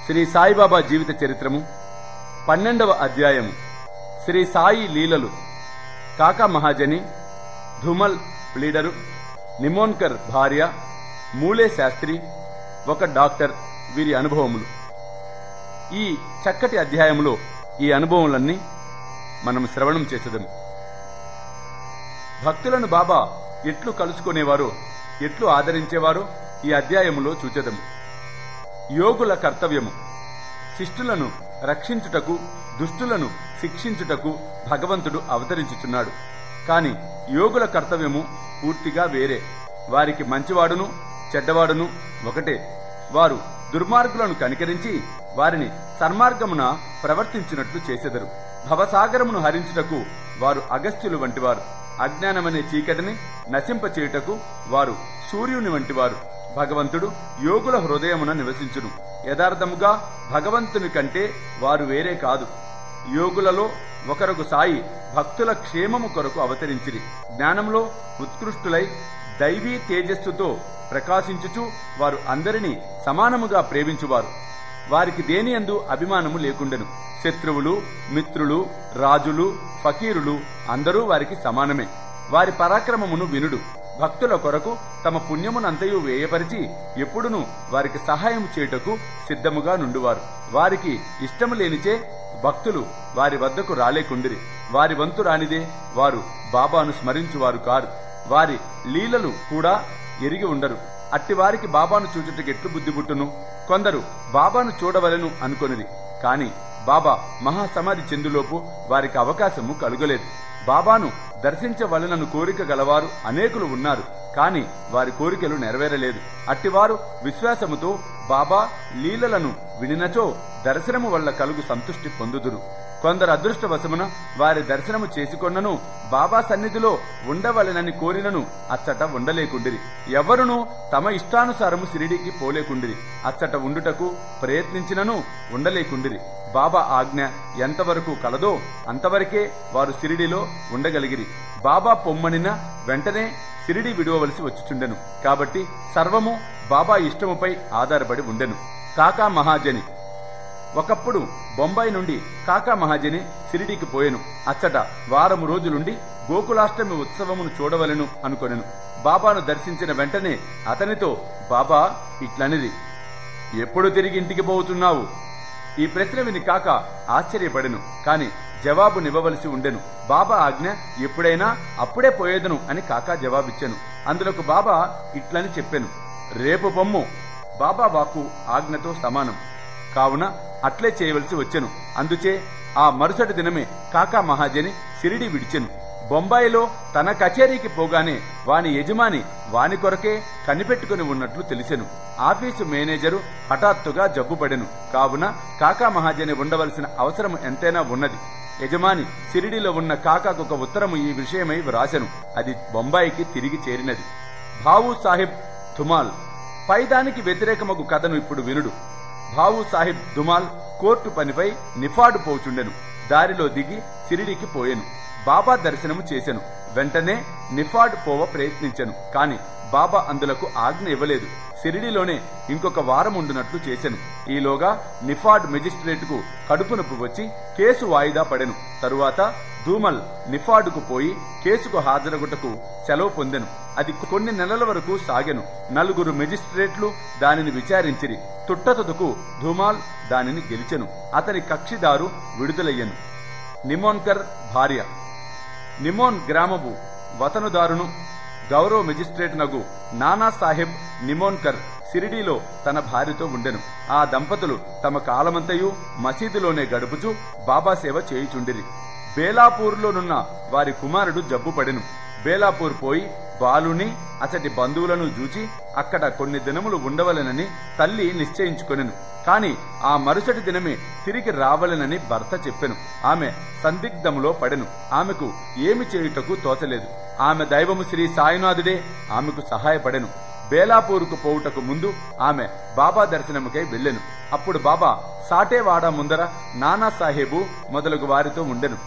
శ్రీ సాయిబాబా జీవిత చరిత్రము 12వ అధ్యాయము. శ్రీ సాయి లీలలు. కాకా మహాజని, ధుమల్ లీడరు, నిమోన్కర్ భార్య, మూలే శాస్త్రి, ఒక డాక్టర్, వీరి అనుభవములు. ఈ చక్కటి అధ్యాయములో ఈ అనుభవములన్నీ మనం శ్రవణం చేసేదము. భక్తులను బాబా ఎట్లు కలుసుకునేవారో, ఎట్లు ఆదరించేవారో ఈ అధ్యాయములో చూచెదము. యోగుల కర్తవ్యము. శిష్టులను రక్షించుటకు, దుష్టులను శిక్షించుటకు భగవంతుడు అవతరించుచున్నాడు. కాని యోగుల కర్తవ్యము పూర్తిగా వేరే. వారికి మంచివాడును చెడ్డవాడును ఒకటే. వారు దుర్మార్గులను కనికరించి వారిని సన్మార్గమున ప్రవర్తించినట్లు చేసెదరు. భవసాగరమును హరించుటకు వారు అగస్త్యులు వంటివారు. అజ్ఞానమనే చీకటిని నశింపచేయుటకు వారు సూర్యుని వంటివారు. భగవంతుడు యోగుల హృదయమున నివసించును. యథార్థముగా భగవంతుని కంటే వారు వేరే కాదు. యోగులలో ఒకరకు సాయి భక్తుల క్షేమము కొరకు అవతరించిరి. జ్ఞానంలో ఉత్కృష్టులై దైవీ తేజస్సుతో ప్రకాశించుచు వారు అందరినీ సమానముగా ప్రేమించువారు. వారికి దేనియందు అభిమానము లేకుండెను. శత్రువులు, మిత్రులు, రాజులు, ఫకీరులు అందరూ వారికి సమానమే. వారి పరాక్రమమును వినుడు. భక్తుల కొరకు తమ పుణ్యమునంతయు వేయపరిచి ఎప్పుడునూ వారికి సహాయం చేయుటకు సిద్ధముగా నుండువారు. వారికి ఇష్టము లేనిచే భక్తులు వారి వద్దకు రాలేకుండిరి. వారి వంతు రానిదే వారు బాబాను స్మరించువారు కారు. వారి లీలలు కూడా ఎరిగి ఉండరు. అట్టివారికి బాబాను చూచుటకు ఎట్లు బుద్ధి పుట్టును? కొందరు బాబాను చూడవలెను అనుకొనిది. కాని బాబా మహాసమాధి చెందులోపు వారికి అవకాశము కలుగలేదు. బాబాను దర్శించవలనను కోరిక గలవారు అనేకులు ఉన్నారు. కాని వారి కోరికలు నెరవేరలేదు. అట్టివారు విశ్వాసముతో బాబా లీలలను వినినచో దర్శనము వల్ల కలుగు సంతుష్టి పొందుదురు. కొందరు అదృష్టవశమున వారి దర్శనము చేసుకొన్నను బాబా సన్నిధిలో ఉండవలెనని కోరినను అచ్చట ఉండలేకుండిరి. ఎవరునూ తమ ఇష్టానుసారము షిరిడీకి పోలేకుండిరి. అచ్చట ఉండుటకు ప్రయత్నించినను ఉండలేకుండిరి. బాబా ఆజ్ఞ ఎంతవరకు కలదో అంతవరకే వారు షిరిడీలో ఉండగలిగిరి. బాబా పొమ్మనిన వెంటనే షిరిడీ విడువవలసి వచ్చుచుండెను. కాబట్టి సర్వము బాబా ఇష్టముపై ఆధారపడి ఉండెను. కాకా మహాజని. ఒకప్పుడు బొంబాయి నుండి కాకా మహాజని షిరిడీకి పోయెను. అచ్చట వారము రోజులుండి గోకులాష్టమి ఉత్సవమును చూడవలెను అనుకొనెను. బాబాను దర్శించిన వెంటనే అతనితో బాబా ఇట్లనిది, ఎప్పుడు తిరిగి ఇంటికి పోతున్నావు? ఈ ప్రశ్న విని కాక ఆశ్చర్యపడెను. కాని జవాబునివ్వవలసి ఉండెను. బాబా ఆజ్ఞ ఎప్పుడైనా అప్పుడే పోయేదను అని కాకా జవాబిచ్చెను. అందులోకి బాబా ఇట్లని చెప్పెను, రేపు పొమ్ము. బాబా వాక్కు ఆజ్ఞతో సమానం కావున అట్లే చేయవలసి వచ్చెను. అందుచే ఆ మరుసటి దినమే కాకా మహాజని షిరిడీ విడిచెను. బొంబాయిలో తన కచేరీకి పోగానే వాని యజమాని వాని కొరకే కనిపెట్టుకుని ఉన్నట్లు తెలిసెను. ఆఫీసు మేనేజరు హఠాత్తుగా జబ్బుపడెను. కావున కాకా మహాజని ఉండవలసిన అవసరం ఎంతైనా ఉన్నది. యజమాని షిరిడీలో ఉన్న కాకాకు ఒక ఉత్తరము ఈ విషయమై వ్రాసెను. అది బొంబాయికి తిరిగి చేరినది. భావు సాహిబ్ ధుమాల్. పైదానికి వ్యతిరేకమగు కథను ఇప్పుడు వినుడు. భావు సాహిబ్ ధుమాల్ కోర్టు పనిపై నిఫాడు పోచుండెను. దారిలో దిగి షిరిడీకి పోయెను. బాబా దర్శనము చేసెను. వెంటనే నిఫాడ్ పోవ ప్రయత్నించెను. కాని బాబా అందులకు ఆజ్ఞ ఇవ్వలేదు. షిరిడీలోనే ఇంకొక వారం ఉండునట్లు చేసెను. ఈలోగా నిఫాడ్ మెజిస్ట్రేటుకు కడుపు నొప్పి వచ్చి కేసు వాయిదా పడెను. తరువాత ధూమల్ నిఫాడుకు పోయి కేసుకు హాజరగుటకు సెలవు పొందెను. అది కొన్ని నెలల వరకు సాగెను. 4 మెజిస్ట్రేట్లు దానిని విచారించిరి. తుట్టతుదకు ధూమాల్ దానిని గెలిచెను. అతని కక్షిదారు విడుదలయ్యెను. నిమోన్కర్ భార్య. నిమోన్ గ్రామపు వతనుదారును గౌరవ మెజిస్ట్రేట్ నగు నానా సాహెబ్ నిమోన్కర్ షిరిడీలో తన భార్యతో ఉండెను. ఆ దంపతులు తమ కాలమంతయు మసీదులోనే గడుపుచూ బాబా సేవ చేయుచుండిరి. బేలాపూర్లోనున్న వారి కుమారుడు జబ్బుపడెను. బేలాపూర్ పోయి బాలుని అతడి బంధువులను చూచి అక్కడ కొన్ని దినములు ఉండవలెనని తల్లి నిశ్చయించుకొనెను. కాని ఆ మరుసటి దినమే తిరిగి రావలెనని భర్త చెప్పెను. ఆమె సందిగ్ధములో పడెను. ఆమెకు ఏమి చేయుటకు తోచలేదు. ఆమె దైవము శ్రీ సాయినాథుడే ఆమెకు సహాయపడెను. బేలాపూరుకు పోవుటకు ముందు ఆమె బాబా దర్శనముకై వెళ్లెను. అప్పుడు బాబా సాటేవాడ ముందర నానా సాహేబు మొదలగు వారితో ఉండెను.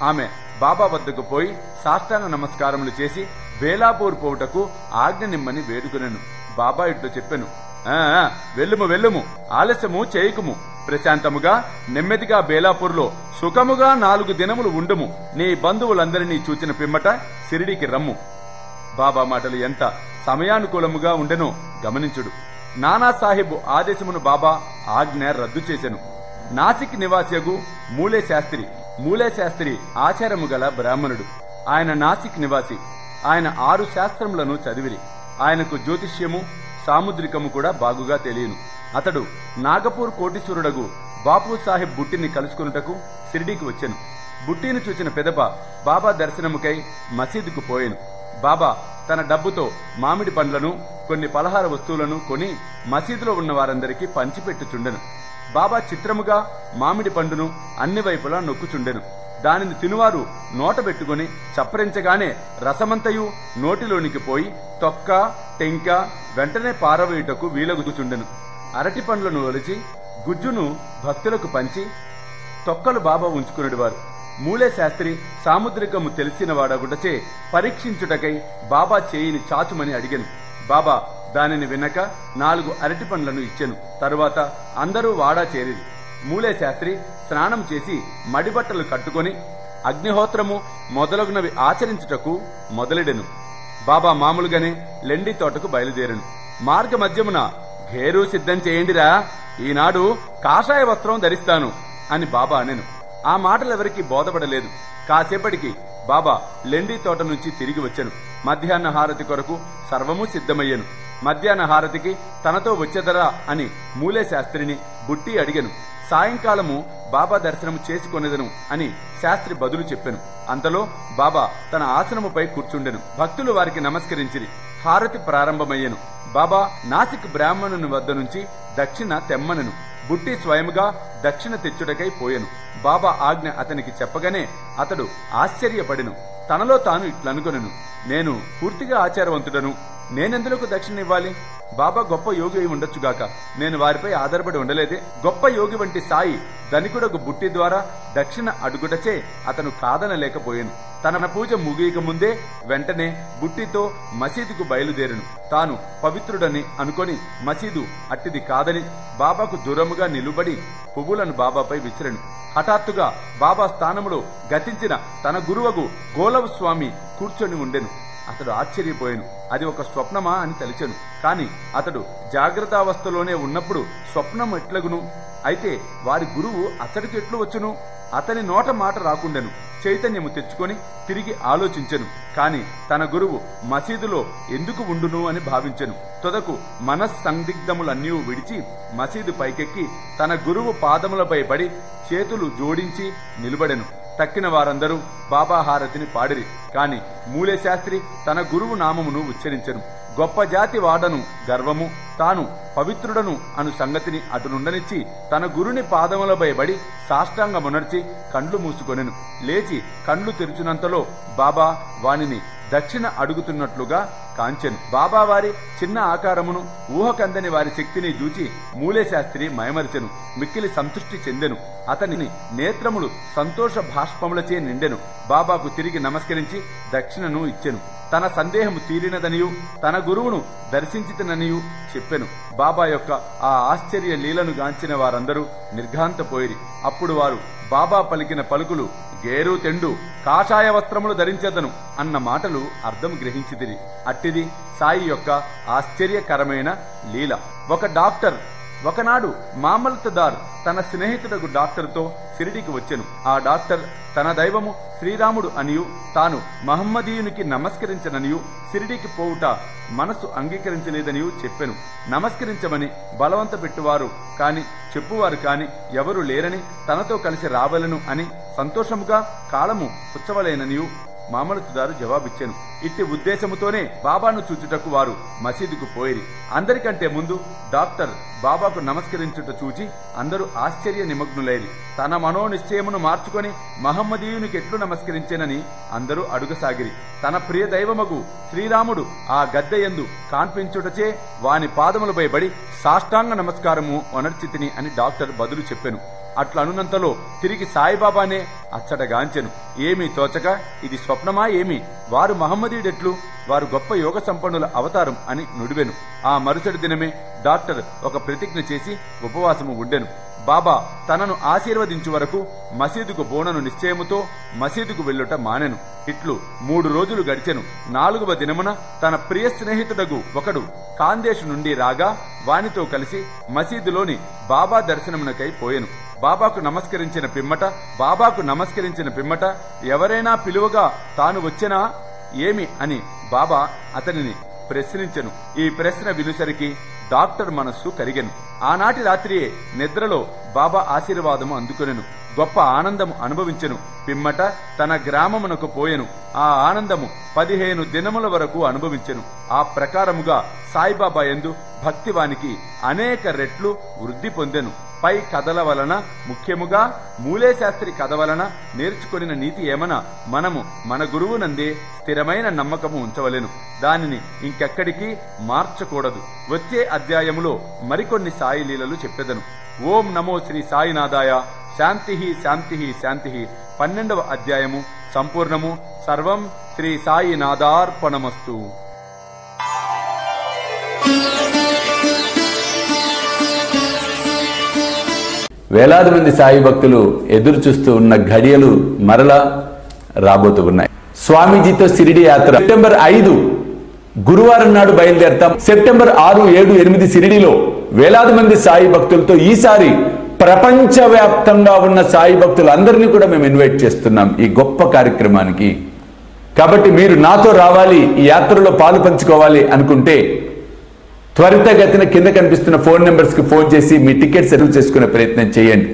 ఆమె బాబా వద్దకు పోయి సాష్టాంగ నమస్కారములు చేసి బేలాపూర్ పోవుటకు ఆజ్ఞ నిమ్మని వేడుకొనెను. బాబా ఇట్లు చెప్పెను, వెళ్ళుము వెళ్ళుము, ఆలస్యము చేయకుము, ప్రశాంతముగా నెమ్మదిగా బేలాపూర్లో సుఖముగా 4 దినములు ఉండుము. నీ బంధువులందరినీ చూచిన పిమ్మట షిరిడీకి రమ్ము. బాబా మాటలు ఎంత సమయానుకూలముగా ఉండెనో గమనించుడు. నానాసాహెబ్ ఆదేశమును బాబా ఆజ్ఞ రద్దు చేసెను. నాసిక్ నివాసియగు మూలే శాస్త్రి ఆచారము గల బ్రాహ్మణుడు. ఆయన నాసిక్ నివాసి. ఆయన 6 శాస్త్రములను చదివిరి. ఆయనకు జ్యోతిష్యము సాముద్రికము కూడా బాగుగా తెలియను. అతడు నాగపూర్ కోటీశ్వరుడగు బాపు సాహెబ్ బుట్టిని కలుసుకున్నటకు షిరిడీకి వచ్చెను. బుట్టిని చూచిన పెదప బాబా దర్శనముకై మసీదుకు పోయెను. బాబా తన డబ్బుతో మామిడి పండ్లను కొన్ని పలహార వస్తువులను కొని మసీదులో ఉన్న వారందరికీ పంచిపెట్టుచుండెను. బాబా చిత్రముగా మామిడి పండును అన్ని వైపులా నొక్కుచుండెను. దానిని తినువారు నోట పెట్టుకుని చప్పరించగానే రసమంతయు నోటిలోనికి పోయి తొక్క టెంక వెంటనే పారవేయుటకు వీలగుచుండెను. అరటి పండ్లను ఒలిచి గుజ్జును భక్తులకు పంచి తొక్కలు బాబా ఉంచుకునేవారు. మూలే శాస్త్రి సాముద్రికము తెలిసిన వాడగుటచే పరీక్షించుటకై బాబా చేయిని చాచుమని అడిగెను. బాబా దానిని వినక 4 అరటి పండ్లను ఇచ్చెను. తరువాత అందరూ వాడా చేరిరి. మూలే శాస్త్రి స్నానం చేసి మడిబట్టలు కట్టుకొని అగ్నిహోత్రము మొదలగునవి ఆచరించుటకు మొదలెడెను. బాబా మామూలుగానే లెండి తోటకు బయలుదేరెను. మార్గ మధ్యమున ఘేరు సిద్ధం చేయండిరా, ఈనాడు కాషాయ వస్త్రం ధరిస్తాను అని బాబా అనెను. ఆ మాటలెవరికీ బోధపడలేదు. కాసేపటికి బాబా లెండి తోట నుంచి తిరిగి వచ్చెను. మధ్యాహ్న హారతి కొరకు సర్వము సిద్ధమయ్యెను. మధ్యాహ్న హారతికి తనతో వచ్చేదరా అని మూలే శాస్త్రిని బుట్టి అడిగెను. సాయంకాలము బాబా దర్శనము చేసుకొనేదను అని శాస్త్రి బదులు చెప్పెను. అంతలో బాబా తన ఆసనముపై కూర్చుండెను. భక్తులు వారికి నమస్కరించిరి. హారతి ప్రారంభమయ్యెను. బాబా నాసిక్ బ్రాహ్మణుని వద్ద నుంచి దక్షిణ తెమ్మనెను. బుట్టి స్వయముగా దక్షిణ తెచ్చుటకై పోయెను. బాబా ఆజ్ఞ అతనికి చెప్పగానే అతడు ఆశ్చర్యపడెను. తనలో తాను ఇట్లనుకొనెను, నేను పూర్తిగా ఆచారవంతుడను, నేనెందులకు దక్షిణ ఇవ్వాలి? బాబా గొప్ప యోగి అయి ఉండొచ్చుగాక, నేను వారిపై ఆధారపడి ఉండలేదే. గొప్ప యోగి వంటి సాయి ధనికుడకు బుట్టి ద్వారా దక్షిణ అడుగుటచే అతను కాదనలేకపోయాను. తన పూజ ముగియక ముందే వెంటనే బుట్టితో మసీదుకు బయలుదేరను. తాను పవిత్రుడని అనుకొని మసీదు అట్టిది కాదని బాబాకు దూరముగా నిలుబడి పువ్వులను బాబాపై విసిరెను. హఠాత్తుగా బాబా స్థానములో గతించిన తన గురువగు గోలవ్ స్వామి కూర్చొని ఉండెను. అతడు ఆశ్చర్యపోయాను. అది ఒక స్వప్నమా అని తలిచెను. కాని అతడు జాగ్రత్తావస్థలోనే ఉన్నప్పుడు స్వప్నం ఎట్లగును? అయితే వారి గురువు అతడికి ఎట్లు వచ్చును? అతని నోట మాట రాకుండెను. చైతన్యము తెచ్చుకొని తిరిగి ఆలోచించెను. కాని తన గురువు మసీదులో ఎందుకు ఉండును అని భావించెను. తొదకు మనస్సందిగ్ధములన్నీ విడిచి మసీదు పైకెక్కి తన గురువు పాదములపై పడి చేతులు జోడించి నిలబడెను. తక్కిన వారందరూ బాబా హారతిని పాడిరి. కాని మూలే శాస్త్రి తన గురువు నామమును ఉచ్చరించెను. గొప్ప జాతి వాడను గర్వము, తాను పవిత్రుడను అను సంగతిని అటునుండనిచ్చి తన గురుని పాదములపై బడి సాష్టాంగమునర్చి కండ్లు మూసుకొనెను. లేచి కండ్లు తెరుచునంతలో బాబా వానిని దక్షిణ అడుగుతున్నట్లుగా కాంచెను. బాబా వారి చిన్న ఆకారమును ఊహకందని వారి శక్తిని చూచి మూలే శాస్త్రి మయమరిచెను. మిక్కిలి సంతృష్టి చెందెను. అతని నేత్రములు సంతోష భాష్పములచే నిండెను. బాబాకు తిరిగి నమస్కరించి దక్షిణను ఇచ్చెను. తన సందేహము తీరినదనియు తన గురువును దర్శించితననియు చెప్పెను. బాబా యొక్క ఆ ఆశ్చర్య లీలను గాంచిన వారందరూ నిర్ఘాంతపోయిరి. అప్పుడు వారు బాబా పలికిన పలుకులు గేరు తెండు కాషాయ వస్త్రములు ధరించెదను అన్న మాటలు అర్థం గ్రహించితిరి. అట్టిది సాయి యొక్క ఆశ్చర్యకరమైన లీల. ఒక డాక్టర్ ఒకనాడు మామలతదార్ తన స్నేహితుడకు డాక్టర్తో షిరిడీకి వచ్చెను. ఆ డాక్టర్ తన దైవము శ్రీరాముడు అనియు తాను మహమ్మదీయునికి నమస్కరించననియు షిరిడీకి పోవుట మనసు అంగీకరించలేదనియు చెప్పెను. నమస్కరించమని బలవంత పెట్టువారు కాని చెప్పువారు కాని ఎవరు లేరని తనతో కలిసి రావలను అని సంతోషముగా కాలము పుచ్చవలేననియు మామలతుదారు జవాబిచ్చెను. ఇట్టి ఉద్దేశముతోనే బాబాను చూచుటకు వారు మసీదుకు పోయిరి. అందరికంటే ముందు డాక్టర్ బాబాకు నమస్కరించుట చూచి అందరూ ఆశ్చర్య నిమగ్నులైరి. తన మనోనిశ్చయమును మార్చుకొని మహమ్మదీయునికి ఎట్లు నమస్కరించేనని అందరూ అడుగసాగిరి. తన ప్రియ దైవమగు శ్రీరాముడు ఆ గద్దెయందు కాన్పించుటచే వాని పాదములపై బడి సాష్టాంగ నమస్కారము ఒనర్చితిని అని డాక్టర్ బదులు చెప్పెను. అట్లనున్నంతలో తిరిగి సాయిబాబానే అచ్చటగాంచెను. ఏమీ తోచక ఇది స్వప్నమా ఏమి, వారు మహమ్మదీయుడెట్లు, వారు గొప్ప యోగ సంపన్నుల అవతారం అని నుడివెను. ఆ మరుసటి దినమే డాక్టర్ ఒక ప్రతిజ్ఞ చేసి ఉపవాసము ఉండెను. బాబా తనను ఆశీర్వదించు వరకు మసీదుకు బోనను నిశ్చయముతో మసీదుకు వెళ్ళుట మానెను. ఇట్లు 3 రోజులు గడిచెను. 4వ దినమున తన ప్రియ స్నేహితుడగు ఒకడు కాందేశు నుండి రాగా వానితో కలిసి మసీదులోని బాబా దర్శనమునకై పోయెను. బాబాకు నమస్కరించిన పిమ్మట ఎవరైనా పిలువగా తాను వచ్చెనా ఏమి అని బాబా అతనిని ప్రశ్నించెను. ఈ ప్రశ్న వినుసరికి డాక్టర్ మనస్సు కరిగెను. ఆనాటి రాత్రియే నిద్రలో బాబా ఆశీర్వాదము అందుకొనెను. గొప్ప ఆనందము అనుభవించెను. పిమ్మట తన గ్రామమునకు పోయెను. ఆ ఆనందము 15 దినముల వరకు అనుభవించెను. ఆ ప్రకారముగా సాయిబాబా యందు భక్తివానికి అనేక రెట్లు వృద్ధి పొందెను. పై కథల వలన, ముఖ్యముగా మూలే శాస్త్రి కథ వలన నేర్చుకొనిన నీతి ఏమనా, మనము మన గురువునందే స్థిరమైన నమ్మకము ఉంచవలెను. దానిని ఇంకెక్కడికి మార్చకూడదు. వచ్చే అధ్యాయములో మరికొన్ని సాయి లీలలు చెప్పెదను. ఓం నమో శ్రీ సాయినాథాయ. శాంతి శాంతి శాంతి. 12వ అధ్యాయము సంపూర్ణము. సర్వం శ్రీ సాయినాథార్పణమస్తు. వేలాది మంది సాయి భక్తులు ఎదురు చూస్తూ ఉన్న ఘడియలు మరలా రాబోతూ ఉన్నాయి. స్వామీజీతో షిరిడి యాత్ర సెప్టెంబర్ 5 గురువారం నాడు బయలుదేరతాం. సెప్టెంబర్ 6, 7, 8 షిరిడిలో వేలాది మంది సాయి భక్తులతో ఈసారి ప్రపంచవ్యాప్తంగా ఉన్న సాయి భక్తులందరినీ కూడా మేము ఇన్వైట్ చేస్తున్నాం ఈ గొప్ప కార్యక్రమానికి. కాబట్టి మీరు నాతో రావాలి, ఈ యాత్రలో పాలు పంచుకోవాలి అనుకుంటే త్వరితగతిన కింద కనిపిస్తున్న ఫోన్ నెంబర్స్ కి ఫోన్ చేసి మీ టికెట్స్ రిజర్వ్ చేసుకునే ప్రయత్నం చేయండి.